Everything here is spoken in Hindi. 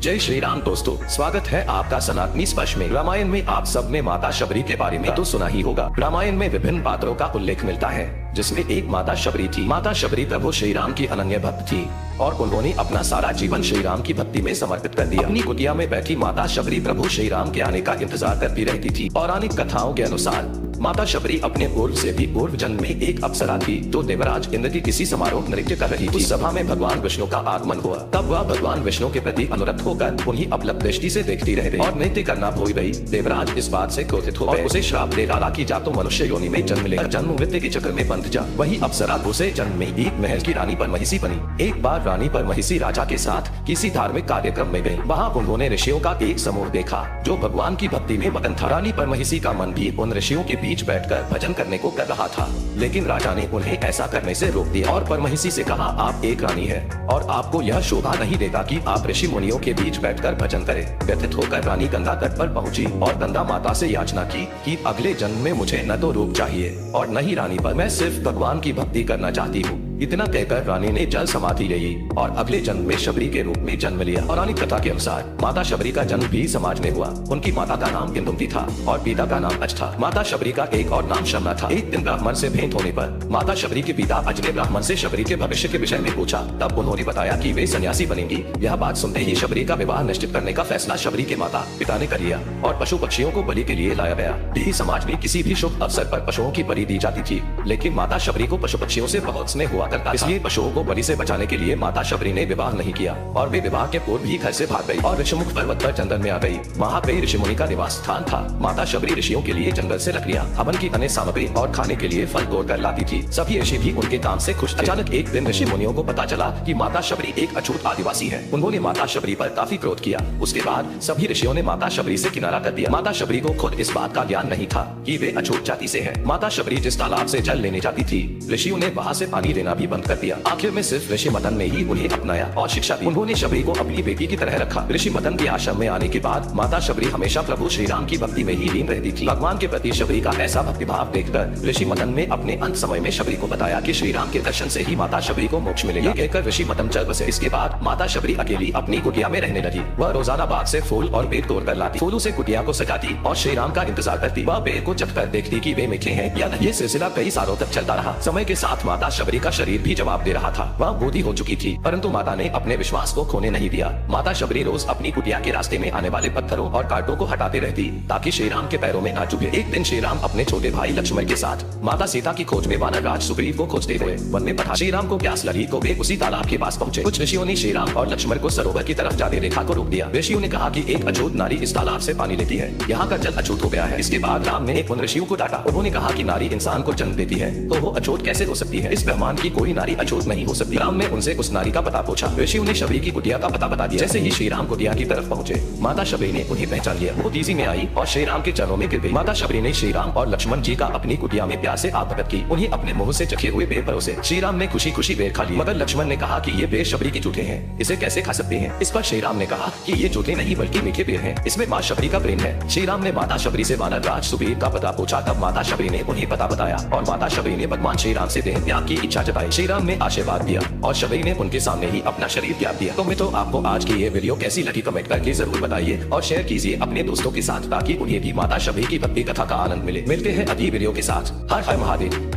जय श्री राम दोस्तों, स्वागत है आपका सनातनी स्पर्श में। रामायण में आप सब ने माता शबरी के बारे में तो सुना ही होगा। रामायण में विभिन्न पात्रों का उल्लेख मिलता है, जिसमें एक माता शबरी थी। माता शबरी प्रभु श्री राम की अनन्य भक्त थी और उन्होंने अपना सारा जीवन श्री राम की भक्ति में समर्पित कर दिया। अपनी कुटिया में बैठी माता शबरी प्रभु श्री राम के आने का इंतजार करती रहती थी। पौराणिक कथाओं के अनुसार माता शबरी अपने पूर्व से भी पूर्व जन्म में एक अप्सरा थी, जो देवराज इंद्र की किसी समारोह नृत्य कर रही थी। उस सभा में भगवान विष्णु का आगमन हुआ। तब वह भगवान विष्णु के प्रति अनुरक्त होकर उन्हीं अपलब्ध दृष्टि से देखती रह गई और नृत्य करना भूल गई। देवराज इस बात से क्रोधित हो और उसे श्राप दे डाला कि जा तो मनुष्य योनि में जन्म ले, जन्म मृत्यु के चक्र में बंध जा। वही अप्सरा दूसरे जन्म में एक महल की रानी परमहिषी बनी। एक बार रानी परमहिषी राजा के साथ किसी धार्मिक कार्यक्रम में गई। वहाँ उन्होंने ऋषियों का एक समूह देखा, जो भगवान की भक्ति में मगन था। रानी परमहिषी का मन भी उन ऋषियों के बीच बैठकर भजन करने को कर रहा था, लेकिन राजा ने उन्हें ऐसा करने से रोक दिया और परमहिषी से कहा, आप एक रानी हैं और आपको यह शोभा नहीं देगा कि आप ऋषि मुनियों के बीच बैठकर भजन करें। व्यथित होकर रानी गंगा तट पर पहुंची और गंगा माता से याचना की कि अगले जन्म में मुझे न तो रूप चाहिए और न ही रानी पर, मैं सिर्फ भगवान की भक्ति करना चाहती हूँ। इतना कहकर रानी ने जल समाधि ली और अगले जन्म में शबरी के रूप में जन्म लिया। पौराणिक कथा के अनुसार माता शबरी का जन्म भी समाज में हुआ। उनकी माता का नाम इंदुमती था और पिता का नाम अज था। माता शबरी का एक और नाम शमना था। एक दिन ब्राह्मण से भेंट होने पर माता शबरी के पिता अज ने ब्राह्मण से शबरी के भविष्य के विषय में पूछा। तब उन्होंने बताया कि वे सन्यासी बनेंगी। यह बात सुनते ही शबरी का विवाह निश्चित करने का फैसला शबरी के माता पिता ने कर लिया और पशु पक्षियों को बलि के लिए लाया गया। भी समाज में किसी भी शुभ अवसर पर पशुओं की बलि दी जाती थी, लेकिन माता शबरी को पशु पक्षियों से बहुत स्नेह हुआ करता था। इसलिए पशुओं को बलि से बचाने के लिए माता शबरी ने विवाह नहीं किया और वे विवाह के पूर्व ही घर से भाग गई और ऋषिमुख पर्वत पर जंगल में आ गई। वहाँ पे ऋषि मुनि का निवास स्थान था। माता शबरी ऋषियों के लिए जंगल से लकड़ियाँ, हवन की अन्य सामग्री और खाने के लिए फल तोड़ कर लाती थी। सभी ऋषि भी उनके काम से खुश थे। अचानक एक दिन ऋषि मुनियों को पता चला कि माता शबरी एक अछूत आदिवासी है। उन्होंने माता शबरी पर काफी क्रोध किया। उसके बाद सभी ऋषियों ने माता शबरी से किनारा कर दिया। माता शबरी को खुद इस बात का ज्ञान नहीं था कि वे अछूत जाति से है। माता शबरी जिस तालाब से जल लेने जाती थी, ऋषियों ने वहाँ से पानी लेना भी बंद कर दिया। आखिर में सिर्फ ऋषि मदन ने ही उन्हें अपनाया और शिक्षा दी। उन्होंने शबरी को अपनी बेटी की तरह रखा। ऋषि मदन के आश्रम में आने के बाद माता शबरी हमेशा प्रभु श्री राम की भक्ति में ही लीन रहती थी। भगवान के प्रति शबरी का ऐसा भक्तिभाव देखकर ऋषि मदन ने अपने अंत समय में शबरी को बताया कि श्री राम के दर्शन से ही माता शबरी को मोक्ष मिलेगा। ये कहकर ऋषि मदन चल बसे। इसके बाद माता शबरी अकेली अपनी कुटिया में रहने लगी। वह रोजाना बाग से फूल और बेल तोड़ कर लाती, फूलों से कुटिया को सजाती और श्री राम का इंतजार करती। वह बेल को चखकर देखती कि वे मीठे हैं या नहीं। ये सिलसिला कई सालों तक चलता रहा। समय के साथ माता शबरी का शरीर भी जवाब दे रहा था। वह बूढ़ी हो चुकी थी, परंतु माता ने अपने विश्वास को खोने नहीं दिया। माता शबरी रोज अपनी कुटिया के रास्ते में आने वाले पत्थरों और कांटों को हटाते रहती ताकि श्री राम के पैरों में ना चुभे। एक दिन श्री राम अपने छोटे भाई लक्ष्मण के साथ माता सीता की खोज में वानर राज सुग्रीव को खोजते हुए वन में पहुंचे। श्री राम को प्यास लगी तो वे उसी तालाब के पास पहुंचे। कुछ ऋषियों ने श्री राम और लक्ष्मण को सरोवर की तरफ जाने रेखा को रोक दिया। ऋषियों ने कहा कि एक अछूत नारी इस तालाब से पानी लेती है, यहाँ का जल अछूत हो गया है। इसके बाद राम ने उन ऋषियों को डांटा। उन्होंने कहा कि नारी इंसान को जन्म देती है तो वो अछूत कैसे हो सकती है? इस ब्रह्मांड की कोई नारी अछूत नहीं हो सकती। राम ने उनसे उस नारी का पता पूछा। ऋषियों ने शबरी की कुटिया का पता बता दिया। जैसे ही श्री राम कुटिया की तरफ पहुंचे, माता शबरी ने उन्हें पहचान लिया। वो तेजी में आई और श्री राम के चरणों में गिर गई। माता शबरी ने श्री राम और लक्ष्मण जी का अपनी कुटिया में प्यार से आदर की। उन्हें अपने मुंह से चखे हुए बेर परोसे। श्री राम ने खुशी खुशी बेर खा ली, मगर लक्ष्मण ने कहा कि ये बेर शबरी के जूठे हैं, इसे कैसे खा सकते हैं? इस पर श्री राम ने कहा कि ये जूठे नहीं बल्कि मीठे बेर हैं, इसमें माँ शबरी का प्रेम है। श्री राम ने माता शबरी से वानर राज सुग्रीव का पता पूछा। तब माता शबरी ने उन्हें पता बताया और माता शबरी ने भगवान श्री राम से देह त्याग की इच्छा जताई। श्री राम ने आशीर्वाद दिया और शबरी ने उनके सामने ही अपना शरीर त्याग दिया। तो मित्रों, आपको आज की ये वीडियो कैसी लगी कमेंट करके जरूर बताइए और शेयर कीजिए अपने दोस्तों के साथ ताकि उन्हें भी माता शबरी की भक्ति कथा का आनंद मिले। मिलते हैं अगली वीडियो के साथ। हर हर महादेव।